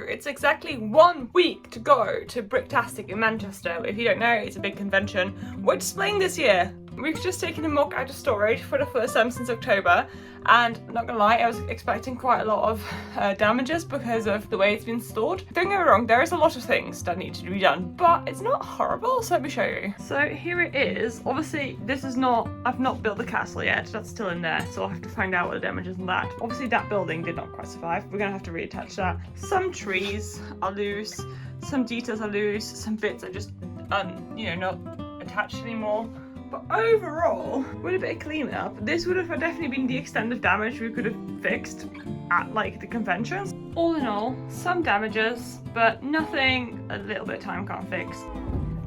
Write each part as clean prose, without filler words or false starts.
it's exactly 1 week to go to Bricktastic in Manchester. If you don't know, it's a big convention we're displaying this year. We've just taken a mock out of storage for the first time since October, and not gonna lie, I was expecting quite a lot of damages because of the way it's been stored. Don't get me wrong, there is a lot of things that need to be done, but it's not horrible, so let me show you. So here it is. Obviously, this is not, I've not built the castle yet, that's still in there, so I'll have to find out what the damage is on that. Obviously that building did not quite survive, we're gonna have to reattach that. Some trees are loose, some details are loose, some bits are just, you know, not attached anymore. But overall, with a bit of cleanup, this would have definitely been the extent of damage we could have fixed at like the conventions. All in all, some damages, but nothing a little bit of time can't fix.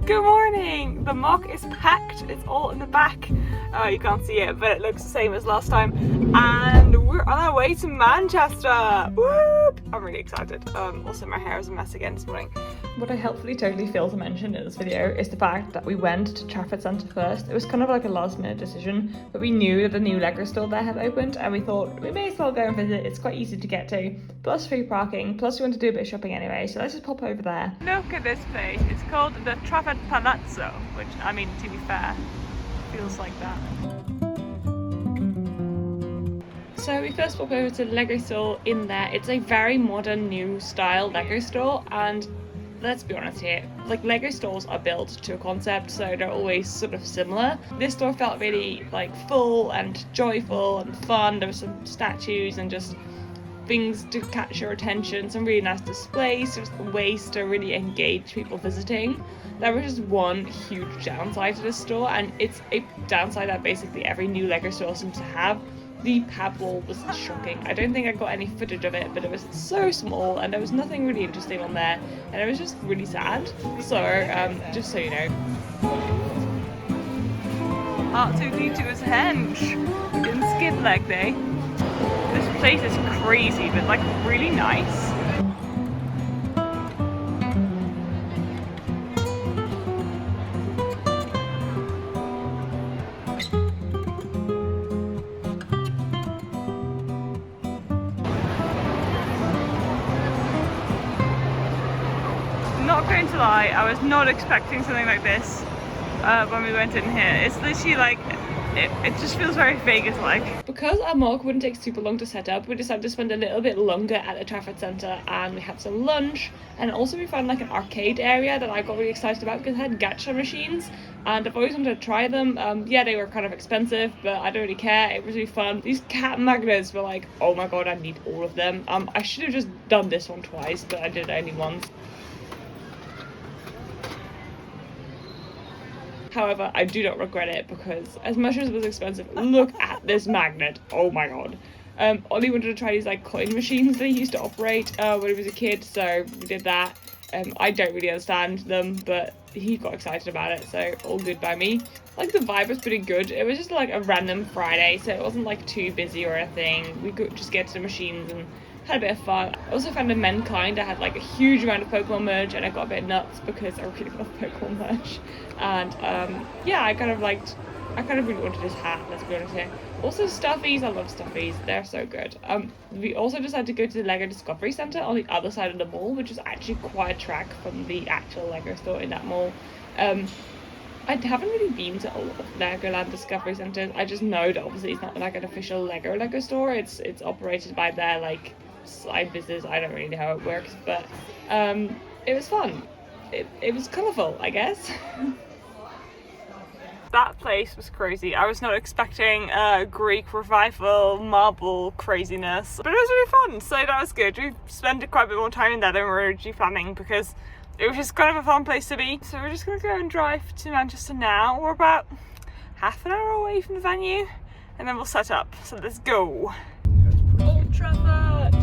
Good morning! The mock is packed, it's all in the back. You can't see it, but it looks the same as last time. And we're on our way to Manchester! Whoop! I'm really excited. Also, my hair is a mess again this morning. What I helpfully totally failed to mention in this video is the fact that we went to Trafford Centre first. It was kind of like a last minute decision, but we knew that the new Lego store there had opened and we thought we may as well go and visit. It's quite easy to get to, plus free parking, plus we want to do a bit of shopping anyway, so let's just pop over there. Look at this place. It's called the Trafford Palazzo, which, I mean, to be fair, feels like that. So we first pop over to the Lego store in there. It's a very modern new style Lego store, and let's be honest here, like Lego stores are built to a concept, so they're always sort of similar. This store felt really like full and joyful and fun. There were some statues and just things to catch your attention, some really nice displays, just ways to really engage people visiting. There was just one huge downside to this store, and it's a downside that basically every new Lego store seems to have. The pad wall was shocking. I don't think I got any footage of it, but it was so small and there was nothing really interesting on there, and it was just really sad. So, just so you know. HighTeaToys hench. We didn't skip leg day. This place is crazy, but like really nice. Not going to lie, I was not expecting something like this when we went in here. It's literally like, it just feels very Vegas-like. Because our mock wouldn't take super long to set up, we decided to spend a little bit longer at the Trafford Centre, and we had some lunch, and also we found like an arcade area that I got really excited about because it had gacha machines, and I've always wanted to try them. Yeah, they were kind of expensive, but I don't really care. It was really fun. These cat magnets were like, oh my god, I need all of them. I should have just done this one twice, but I did it only once. However, I do not regret it because as much as it was expensive, look at this magnet. Oh my god. Ollie wanted to try these like coin machines that he used to operate when he was a kid, so we did that. I don't really understand them, but he got excited about it, so all good by me. Like the vibe was pretty good. It was just like a random Friday, so it wasn't like too busy or anything. We could just get to the machines and had a bit of fun. I also found a Mankind. I had like a huge amount of Pokemon merch, and I got a bit nuts because I really love Pokemon merch. And yeah, I kind of really wanted this hat, let's be honest here. Also stuffies, I love stuffies, they're so good. We also decided to go to the Lego Discovery Centre on the other side of the mall, which is actually quite a trek from the actual Lego store in that mall. I haven't really been to a lot of Legoland Discovery Centres. I just know that obviously it's not like an official Lego store. It's operated by their like side business. I don't really know how it works, but it was fun. It was colourful, I guess. That place was crazy. I was not expecting Greek revival marble craziness, but it was really fun, so that was good. We spent quite a bit more time in there than we were originally planning because it was just kind of a fun place to be. So we're just going to go and drive to Manchester now. We're about half an hour away from the venue, and then we'll set up. So let's go. Old Trafford!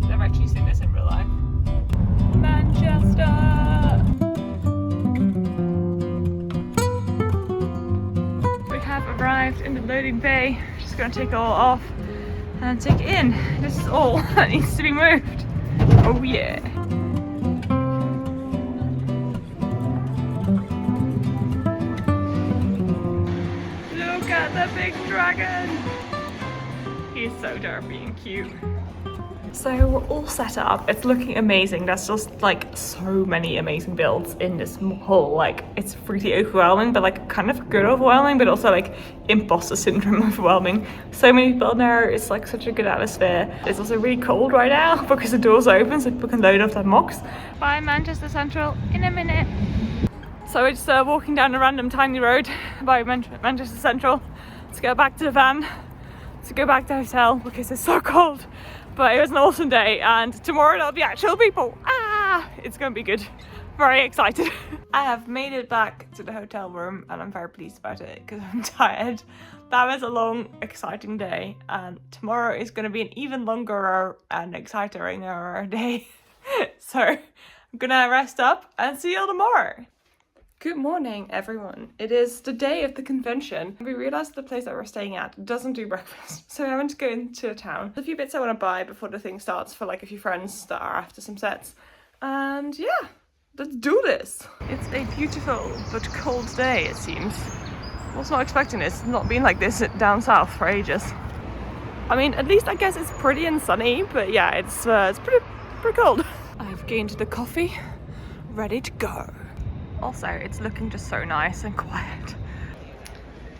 I've actually seen this in real life. Manchester! Arrived in the loading bay. Just going to take it all off and take it in. This is all that needs to be moved. Oh yeah. Look at the big dragon. He's so derpy and cute. So we're all set up. It's looking amazing. There's just like so many amazing builds in this hall. Like it's pretty overwhelming, but like kind of good overwhelming, but also like imposter syndrome overwhelming. So many people in there. It's like such a good atmosphere. It's also really cold right now because the doors are open so people can load off their mocks. Bye Manchester Central in a minute. So we're just walking down a random tiny road by Manchester Central to go back to the van, to go back to the hotel because it's so cold. But it was an awesome day, and tomorrow there'll be actual people. It's gonna be good. Very excited. I have made it back to the hotel room and I'm very pleased about it because I'm tired. That was a long, exciting day, and tomorrow is gonna be an even longer and exciting day. So I'm gonna rest up and see you all tomorrow. Good morning, everyone. It is the day of the convention. We realised the place that we're staying at doesn't do breakfast, so I went to go into town. There's a few bits I want to buy before the thing starts for like a few friends that are after some sets. And yeah, let's do this. It's a beautiful but cold day, it seems. I was not expecting this. It's not been like this down south for ages. I mean, at least I guess it's pretty and sunny, but yeah, it's pretty cold. I've gained the coffee, ready to go. Also, it's looking just so nice and quiet.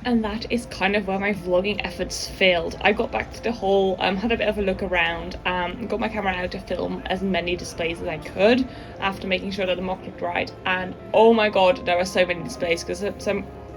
And that is kind of where my vlogging efforts failed. I got back to the hall, had a bit of a look around, got my camera out to film as many displays as I could after making sure that the mock looked right. And oh my god, there were so many displays because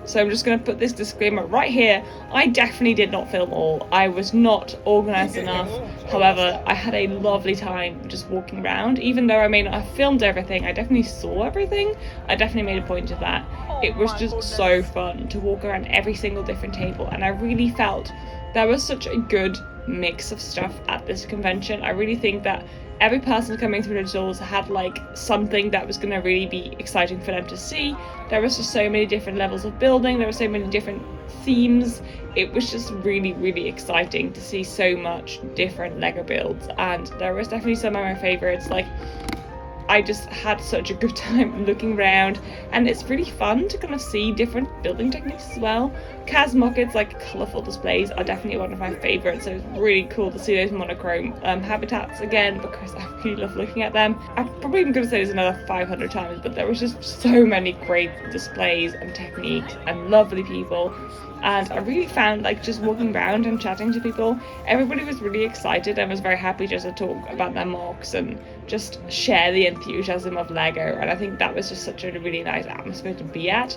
so I'm just going to put this disclaimer right here. I definitely did not film all. I was not organised enough. However, I had a lovely time just walking around. Even though I may not have filmed everything, I definitely saw everything. I definitely made a point of that. It was just so fun to walk around every single different table, and I really felt there was such a good mix of stuff at this convention. I really think that every person coming through the doors had like something that was going to really be exciting for them to see. There was just so many different levels of building, there were so many different themes. It was just really exciting to see so much different Lego builds, and there was definitely some of my favorites. Like I just had such a good time looking around, and it's really fun to kind of see different building techniques as well. Kaz Mocket's like colourful displays are definitely one of my favourites, so it's really cool to see those monochrome habitats again because I really love looking at them. I'm probably even going to say this another 500 times, but there was just so many great displays and techniques and lovely people. And I really found like just walking around and chatting to people, everybody was really excited and was very happy just to talk about their mocks and just share the enthusiasm of Lego, and I think that was just such a really nice atmosphere to be at.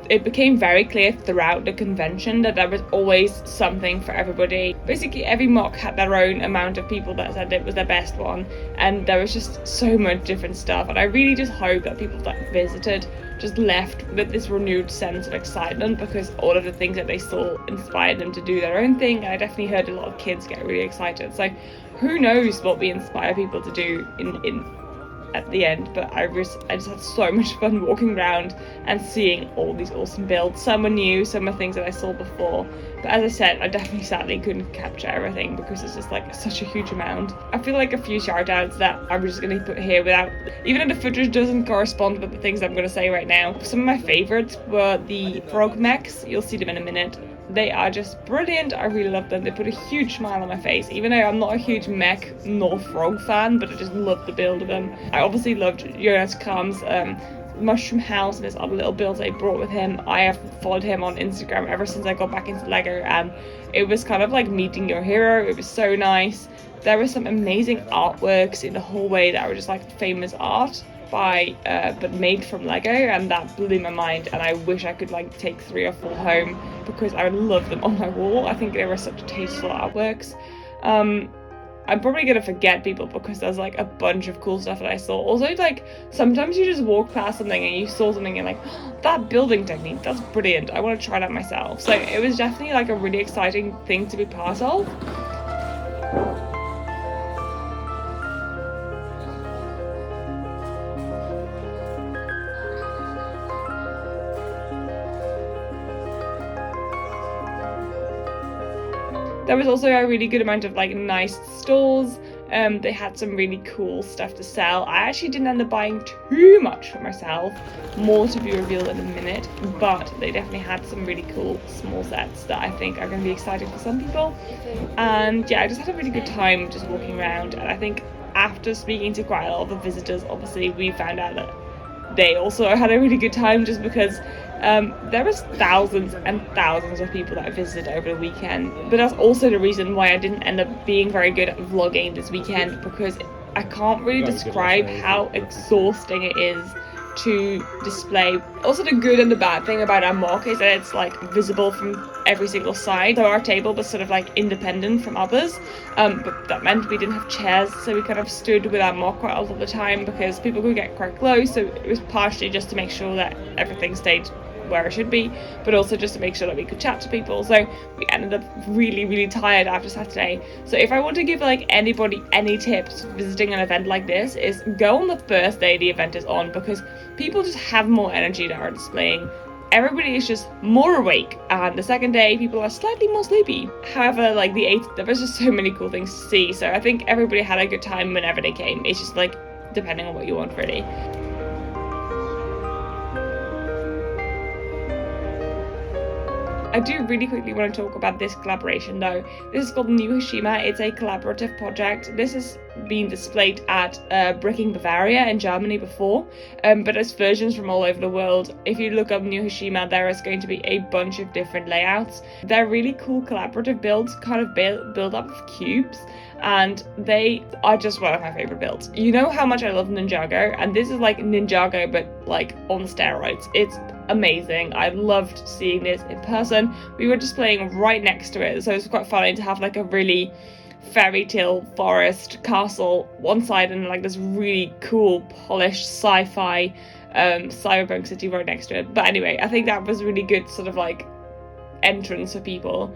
It became very clear throughout the convention that there was always something for everybody. Basically every mock had their own amount of people that said it was their best one, and there was just so much different stuff, and I really just hope that people that visited just left with this renewed sense of excitement because all of the things that they saw inspired them to do their own thing, and I definitely heard a lot of kids get really excited. So who knows what we inspire people to do in at the end, but I just had so much fun walking around and seeing all these awesome builds. Some were new, some are things that I saw before, but as I said, I definitely sadly couldn't capture everything because it's just like such a huge amount. I feel like a few shout outs that I'm just going to put here without, even if the footage doesn't correspond with the things I'm going to say right now. Some of my favorites were the frog mechs. You'll see them in a minute. They are just brilliant. I really love them. They put a huge smile on my face, even though I'm not a huge mech nor frog fan, but I just love the build of them. I obviously loved Jonas Kam's Mushroom House and his other little builds I brought with him. I have followed him on Instagram ever since I got back into Lego, and it was kind of like meeting your hero. It was so nice. There were some amazing artworks in the hallway that were just like famous art by but made from Lego, and that blew my mind, and I wish I could like take 3 or 4 home because I would love them on my wall. I think they were such tasteful artworks. I'm probably gonna forget people because there's like a bunch of cool stuff that I saw. Also, like sometimes you just walk past something and you saw something and like, oh, that building technique, that's brilliant, I want to try that myself. So it was definitely like a really exciting thing to be part of. There was also a really good amount of like nice stalls They had some really cool stuff to sell. I actually didn't end up buying too much for myself, more to be revealed in a minute, but they definitely had some really cool small sets that I think are going to be exciting for some people. And yeah, I just had a really good time just walking around, and I think after speaking to quite a lot of the visitors, obviously we found out that they also had a really good time, just because there was thousands and thousands of people that visited over the weekend. But that's also the reason why I didn't end up being very good at vlogging this weekend, because I can't really describe how exhausting it is to display. Also, the good and the bad thing about our mock is that it's like visible from every single side, so our table was sort of like independent from others, but that meant we didn't have chairs, so we kind of stood with our mock quite a lot of the time because people could get quite close. So it was partially just to make sure that everything stayed where it should be, but also just to make sure that we could chat to people. So we ended up really tired after Saturday. So if I want to give like anybody any tips visiting an event like this, is go on the first day the event is on, because people just have more energy that are displaying. Everybody is just more awake, and the second day people are slightly more sleepy. However, like the 8th, there was just so many cool things to see, so I think everybody had a good time whenever they came. It's just like depending on what you want, really. I do really quickly want to talk about this collaboration though. This is called New Hashima. It's a collaborative project. This has been displayed at Bricking Bavaria in Germany before, but there's versions from all over the world. If you look up New Hashima, there is going to be a bunch of different layouts. They're really cool collaborative builds, kind of build up of cubes, and they are just one of my favorite builds. You know how much I love Ninjago, and this is like Ninjago but like on steroids. It's amazing. I loved seeing this in person. We were just playing right next to it, so it was quite funny to have like a really fairy tale forest castle one side and like this really cool polished sci-fi cyberpunk city right next to it. But anyway, I think that was a really good sort of like entrance for people,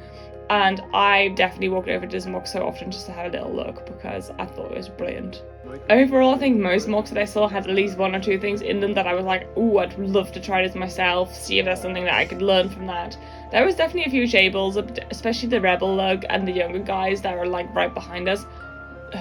and I definitely walked over to this mock so often just to have a little look because I thought it was brilliant. Overall, I think most mocks that I saw had at least one or two things in them that I was like, ooh, I'd love to try this myself, see if there's something that I could learn from that. There was definitely a few tables, especially the Rebel Lug and the younger guys that were like right behind us,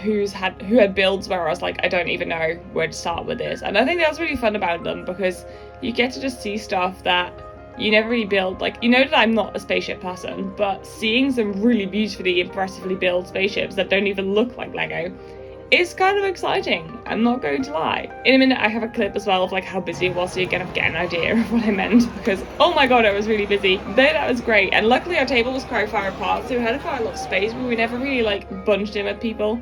who had builds where I was like, I don't even know where to start with this. And I think that's really fun about them, because you get to just see stuff that you never really build. Like, you know that I'm not a spaceship person, but seeing some really beautifully, impressively built spaceships that don't even look like Lego is kind of exciting, I'm not going to lie. In a minute I have a clip as well of like how busy it was, so you kind of get an idea of what I meant, because oh my god, I was really busy. Though that was great, and luckily our table was quite far apart, so we had quite a lot of space, but we never really like bunched in with people.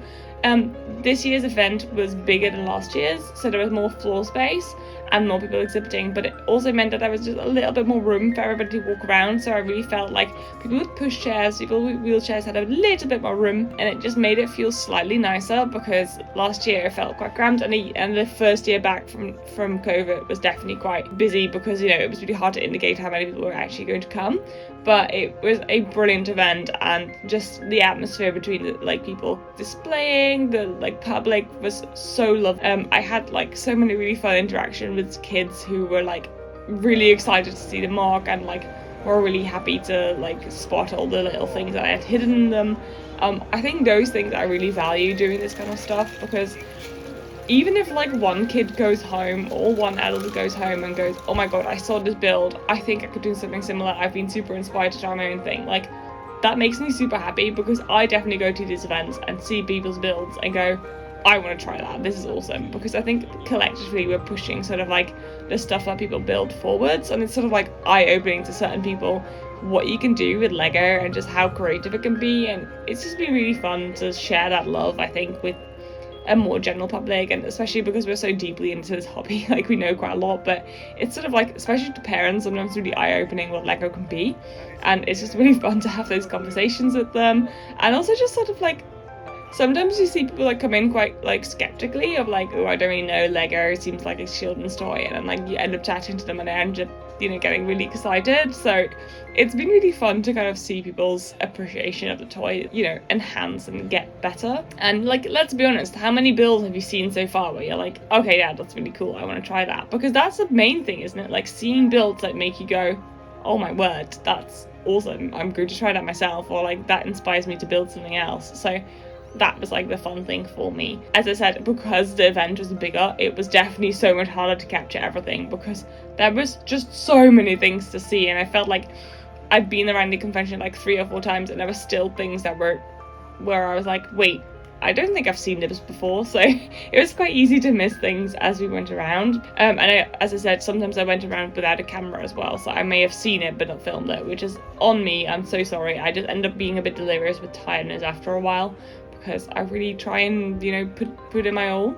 This year's event was bigger than last year's, so there was more floor space and more people exhibiting, but it also meant that there was just a little bit more room for everybody to walk around. So I really felt like people with pushchairs, people with wheelchairs had a little bit more room, and it just made it feel slightly nicer, because last year it felt quite cramped, and the first year back from COVID was definitely quite busy, because you know it was really hard to indicate how many people were actually going to come. But it was a brilliant event, and just the atmosphere between the like people displaying, the like public was so lovely. I had like so many really fun interactions with kids who were like really excited to see the mock, and like were really happy to like spot all the little things that I had hidden in them. I think those things I really value doing this kind of stuff, because even if like one kid goes home or one adult goes home and goes, oh my god, I saw this build, I think I could do something similar, I've been super inspired to try my own thing, like that makes me super happy, because I definitely go to these events and see people's builds and go, I want to try that, this is awesome. Because I think collectively we're pushing sort of like the stuff that people build forwards, and it's sort of like eye-opening to certain people what you can do with Lego and just how creative it can be. And it's just been really fun to share that love, I think, with a more general public, and especially because we're so deeply into this hobby, like we know quite a lot, but it's sort of like, especially to parents, sometimes really eye-opening what Lego can be, and it's just really fun to have those conversations with them. And also just sort of like, sometimes you see people like come in quite like skeptically of like, oh, I don't really know, Lego seems like a children's toy, and then like you end up chatting to them and they end up, you know, getting really excited. So it's been really fun to kind of see people's appreciation of the toy, you know, enhance and get better. And like, let's be honest, how many builds have you seen so far where you're like, okay, yeah, that's really cool, I want to try that? Because that's the main thing, isn't it? Like seeing builds that make you go, oh my word, that's awesome, I'm going to try that myself, or like that inspires me to build something else. So that was like the fun thing for me. As I said, because the event was bigger, it was definitely so much harder to capture everything because there was just so many things to see, and I felt like I'd been around the convention like 3 or 4 times and there were still things that were where I was like, wait, I don't think I've seen this before. So it was quite easy to miss things as we went around. And as I said, sometimes I went around without a camera as well, so I may have seen it but not filmed it, which is on me. I'm so sorry. I just end up being a bit delirious with tiredness after a while because I really try and, you know, put in my all.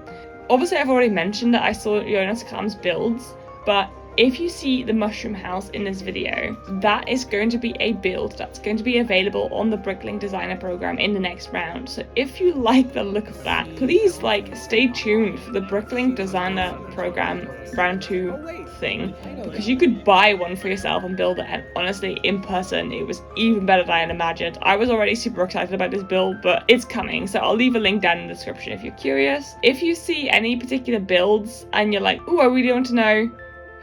Obviously, I've already mentioned that I saw Jonas Kram's builds, but if you see the mushroom house in this video, that is going to be a build that's going to be available on the Bricklink designer program in the next round. So if you like the look of that, please like stay tuned for the Bricklink designer program round 2 thing, because you could buy one for yourself and build it, and honestly in person it was even better than I had imagined. I was already super excited about this build, but it's coming, so I'll leave a link down in the description if you're curious. If you see any particular builds and you're like, oh, I really want to know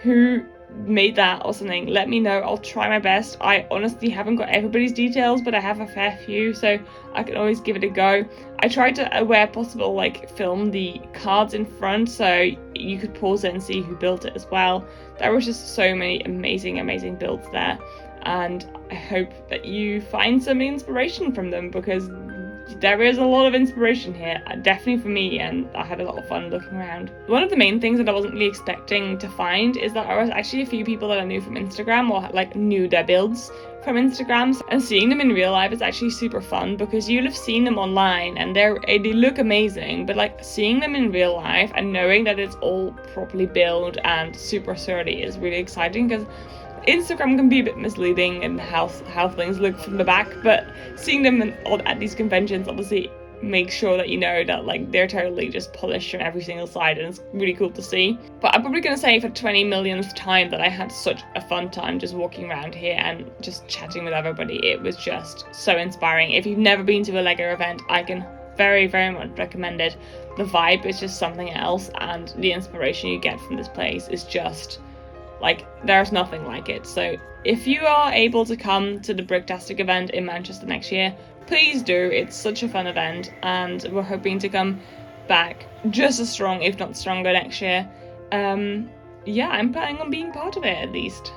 who made that or something, let me know. I'll try my best. I honestly haven't got everybody's details, but I have a fair few, so I can always give it a go. I tried to, where possible, like film the cards in front so you could pause it and see who built it as well. There was just so many amazing builds there, and I hope that you find some inspiration from them, because there is a lot of inspiration here, definitely for me, and I had a lot of fun looking around. One of the main things that I wasn't really expecting to find is that there was actually a few people that I knew from Instagram, or like knew their builds from Instagram, and seeing them in real life is actually super fun, because you'll have seen them online and they look amazing, but like seeing them in real life and knowing that it's all properly built and super sturdy is really exciting, because Instagram can be a bit misleading in how things look from the back, but seeing them at these conventions obviously makes sure that you know that like they're totally just polished from every single side, and it's really cool to see. But I'm probably going to say for 20 millionth time that I had such a fun time just walking around here and just chatting with everybody. It was just so inspiring. If you've never been to a LEGO event, I can very much recommend it. The vibe is just something else, and the inspiration you get from this place is just like, there's nothing like it. So if you are able to come to the Bricktastic event in Manchester next year, please do. It's such a fun event, and we're hoping to come back just as strong, if not stronger, next year. Yeah, I'm planning on being part of it at least.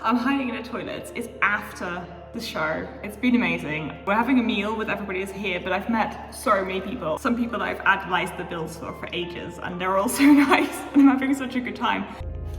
I'm hiding in the toilets. It's after the show. It's been amazing. We're having a meal with everybody who's here, but I've met so many people. Some people that I've analysed the builds for ages, and they're all so nice, and I'm having such a good time.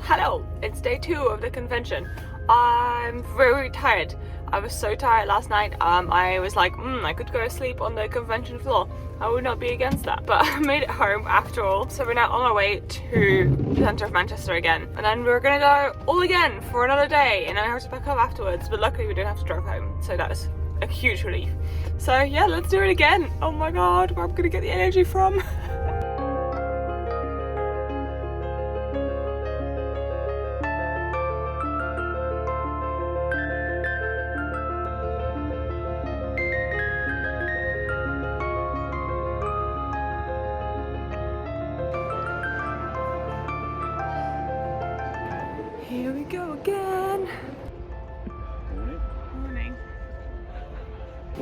Hello, it's day 2 of the convention. I'm very tired. I was so tired last night. I was like, I could go to sleep on the convention floor. I would not be against that, but I made it home after all. So we're now on our way to the centre of Manchester again, and then we're gonna go all again for another day, and then I have to pack up afterwards. But luckily we don't have to drive home, so that is a huge relief. So yeah, let's do it again. Oh my god, where I'm gonna get the energy from. Here we go again. Morning.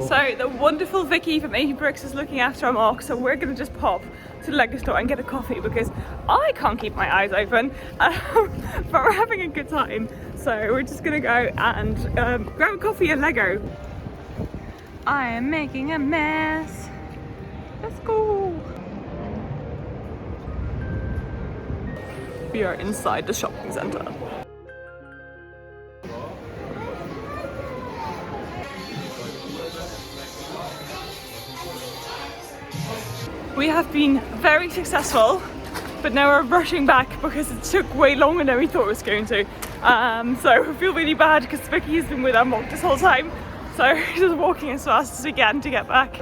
So the wonderful Vicky from 80 Bricks is looking after our mock, so we're gonna just pop to the LEGO store and get a coffee, because I can't keep my eyes open, but we're having a good time. So we're just gonna go and grab a coffee at LEGO. I am making a mess. Let's go. We are inside the shopping centre. We have been very successful, but now we're rushing back because it took way longer than we thought it was going to. So I feel really bad because Vicky has been with our mock this whole time. So we're just walking as fast as we can to get back.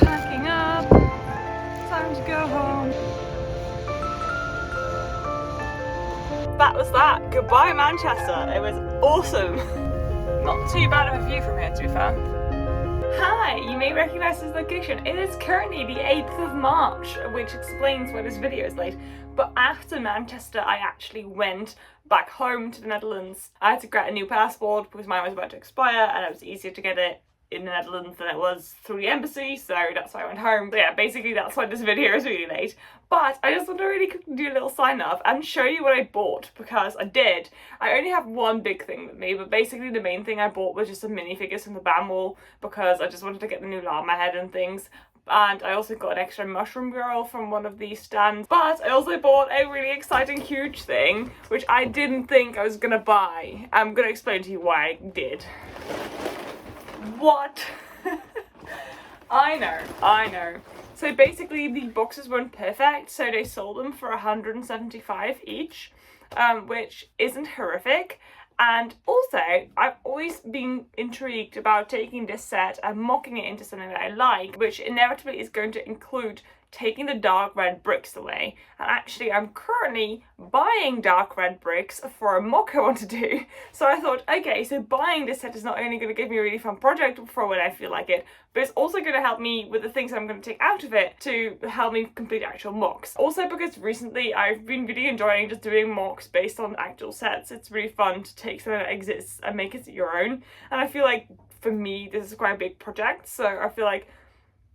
Packing up, time to go home. that was that. Goodbye, Manchester. It was awesome. Not too bad of a view from here, to be fair. Hi, you may recognise this location. It is currently the 8th of March, which explains why this video is late. But after Manchester, I actually went back home to the Netherlands. I had to get a new passport because mine was about to expire, and it was easier to get it in the Netherlands than it was through the embassy, so that's why I went home. But yeah, basically that's why this video is really late. But I just want to really quickly do a little sign off and show you what I bought, because I did. I only have one big thing with me, but basically the main thing I bought was just some minifigures from the BAM wall, because I just wanted to get the new llama head and things. And I also got an extra mushroom girl from one of these stands. But I also bought a really exciting huge thing, which I didn't think I was gonna buy. I'm gonna explain to you why I did. What? I know. So basically the boxes weren't perfect, so they sold them for 175 each, which isn't horrific. And also, I've always been intrigued about taking this set and mocking it into something that I like, which inevitably is going to include taking the dark red bricks away. And actually, I'm currently buying dark red bricks for a mock I want to do. So I thought, okay, so buying this set is not only going to give me a really fun project for when I feel like it, but it's also going to help me with the things I'm going to take out of it to help me complete actual mocks. Also because recently I've been really enjoying just doing mocks based on actual sets. It's really fun to take something that exists and make it your own. And I feel like for me, this is quite a big project. So I feel like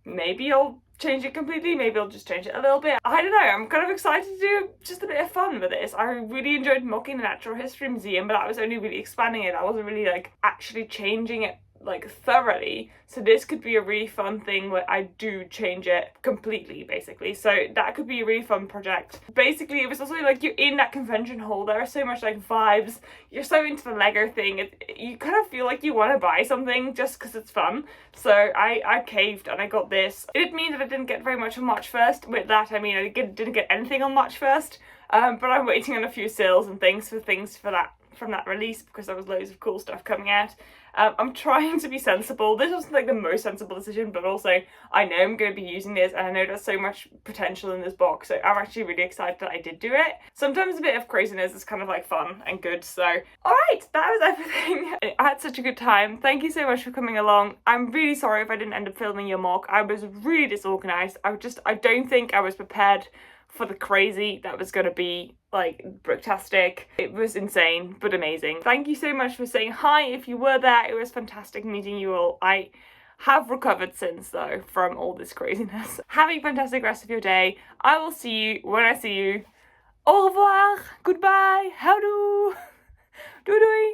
maybe I'll change it completely, maybe I'll just change it a little bit. I don't know, I'm kind of excited to do just a bit of fun with this. I really enjoyed mocking the Natural History Museum, but I was only really expanding it. I wasn't really like actually changing it like thoroughly. So this could be a really fun thing where I do change it completely, basically. So that could be a really fun project. Basically, it was also like you're in that convention hall, there are so much like vibes, you're so into the Lego thing, you kind of feel like you want to buy something just because it's fun. So I caved and I got this. It did mean that I didn't get very much on March 1st. With that I mean I didn't get anything on March 1st, but I'm waiting on a few sales and things for that from that release, because there was loads of cool stuff coming out. I'm trying to be sensible. This wasn't like the most sensible decision, but also I know I'm going to be using this and I know there's so much potential in this box, so I'm actually really excited that I did do it. Sometimes a bit of craziness is kind of like fun and good. So alright, that was everything. I had such a good time. Thank you so much for coming along. I'm really sorry if I didn't end up filming your mock. I was really disorganized. I don't think I was prepared for the crazy that was going to be like Bricktastic. It was insane but amazing. Thank you so much for saying hi if you were there. It was fantastic meeting you all. I have recovered since though from all this craziness. Have a fantastic rest of your day. I will see you when I see you. Au revoir, goodbye, houdoe, doei doei.